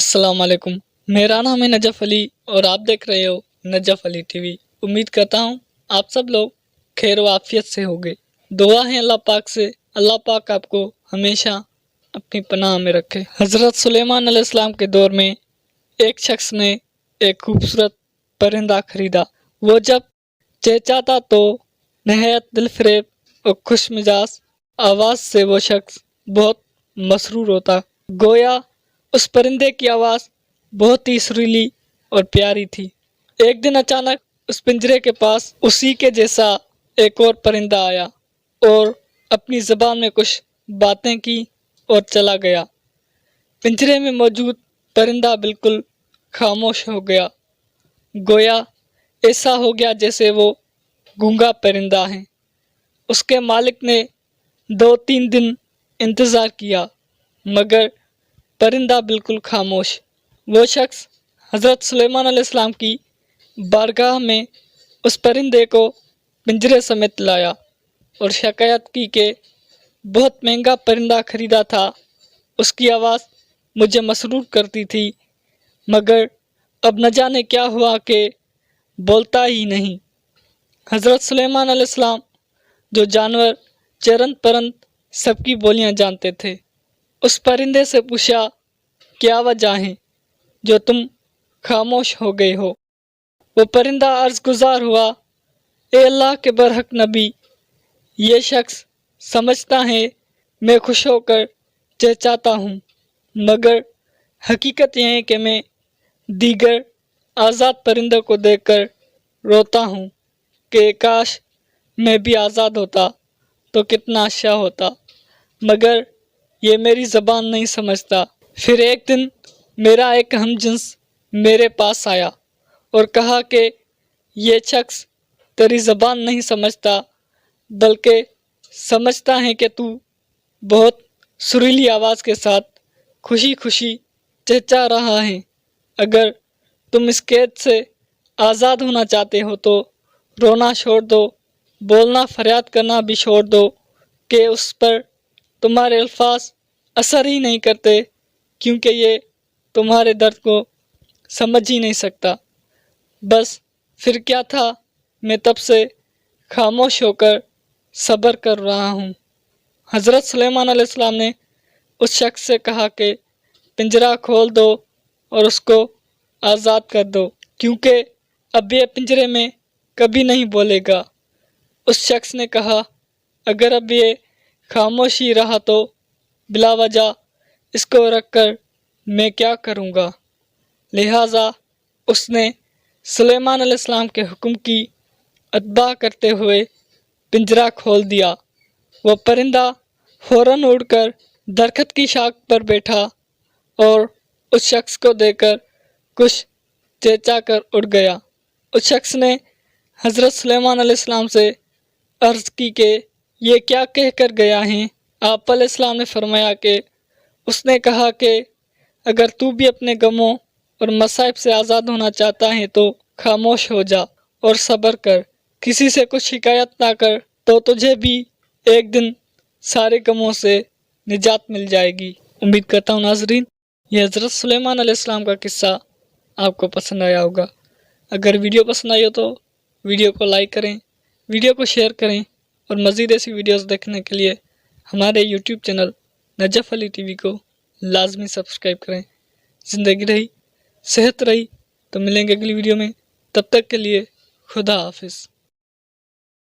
السلام علیکم، میرا نام ہے نجف علی اور آپ دیکھ رہے ہو نجف علی ٹی وی۔ امید کرتا ہوں آپ سب لوگ خیر و عافیت سے ہوگے۔ دعا ہے اللہ پاک سے، اللہ پاک آپ کو ہمیشہ اپنی پناہ میں رکھے۔ حضرت سلیمان علیہ السلام کے دور میں ایک شخص نے ایک خوبصورت پرندہ خریدا۔ وہ جب چہچاتا تو نہایت دل فریب اور خوش مزاج آواز سے وہ شخص بہت مسرور ہوتا، گویا اس پرندے کی آواز بہت ہی سریلی اور پیاری تھی۔ ایک دن اچانک اس پنجرے کے پاس اسی کے جیسا ایک اور پرندہ آیا اور اپنی زبان میں کچھ باتیں کی اور چلا گیا۔ پنجرے میں موجود پرندہ بالکل خاموش ہو گیا، گویا ایسا ہو گیا جیسے وہ گونگا پرندہ ہے۔ اس کے مالک نے 2-3 دن انتظار کیا مگر پرندہ بالکل خاموش۔ وہ شخص حضرت سلیمان علیہ السلام کی بارگاہ میں اس پرندے کو پنجرے سمیت لایا اور شکایت کی کہ بہت مہنگا پرندہ خریدا تھا، اس کی آواز مجھے مسرور کرتی تھی مگر اب نہ جانے کیا ہوا کہ بولتا ہی نہیں۔ حضرت سلیمان علیہ السلام جو جانور چرند پرند سب کی بولیاں جانتے تھے، اس پرندے سے پوچھا کیا وجہ ہے جو تم خاموش ہو گئے ہو؟ وہ پرندہ عرض گزار ہوا، اے اللہ کے برحق نبی، یہ شخص سمجھتا ہے میں خوش ہو کر چہچاتا ہوں مگر حقیقت یہ ہے کہ میں دیگر آزاد پرندوں کو دیکھ کر روتا ہوں کہ کاش میں بھی آزاد ہوتا تو کتنا اچھا ہوتا، مگر یہ میری زبان نہیں سمجھتا۔ پھر ایک دن میرا ایک ہم جنس میرے پاس آیا اور کہا کہ یہ شخص تیری زبان نہیں سمجھتا بلکہ سمجھتا ہے کہ تو بہت سریلی آواز کے ساتھ خوشی خوشی چہچا رہا ہے۔ اگر تم اس قید سے آزاد ہونا چاہتے ہو تو رونا چھوڑ دو، بولنا فریاد کرنا بھی چھوڑ دو کہ اس پر تمہارے الفاظ اثر ہی نہیں کرتے کیونکہ یہ تمہارے درد کو سمجھ ہی نہیں سکتا۔ بس پھر کیا تھا، میں تب سے خاموش ہو کر صبر کر رہا ہوں۔ حضرت سلیمان علیہ السلام نے اس شخص سے کہا کہ پنجرہ کھول دو اور اس کو آزاد کر دو کیونکہ اب یہ پنجرے میں کبھی نہیں بولے گا۔ اس شخص نے کہا اگر اب یہ خاموش ہی رہا تو بلا وجہ اس کو رکھ کر میں کیا کروں گا؟ لہٰذا اس نے سلیمان علیہ السلام کے حکم کی اتباع کرتے ہوئے پنجرہ کھول دیا۔ وہ پرندہ فوراً اڑ کر درخت کی شاخ پر بیٹھا اور اس شخص کو دیکھ کر کچھ چہچا کر اڑ گیا۔ اس شخص نے حضرت سلیمان علیہ السلام سے عرض کی کہ یہ کیا کہہ کر گیا ہے؟ آپ علیہ السلام نے فرمایا کہ اس نے کہا کہ اگر تو بھی اپنے غموں اور مصائب سے آزاد ہونا چاہتا ہے تو خاموش ہو جا اور صبر کر، کسی سے کچھ شکایت نہ کر تو تجھے بھی ایک دن سارے غموں سے نجات مل جائے گی۔ امید کرتا ہوں ناظرین یہ حضرت سلیمان علیہ السلام کا قصہ آپ کو پسند آیا ہوگا۔ اگر ویڈیو پسند آئی ہو تو ویڈیو کو لائک کریں، ویڈیو کو شیئر کریں اور مزید ایسی ویڈیوز دیکھنے کے لیے ہمارے یوٹیوب چینل نجف علی ٹی وی کو لازمی سبسکرائب کریں۔ زندگی رہی، صحت رہی تو ملیں گے اگلی ویڈیو میں، تب تک کے لیے خدا حافظ۔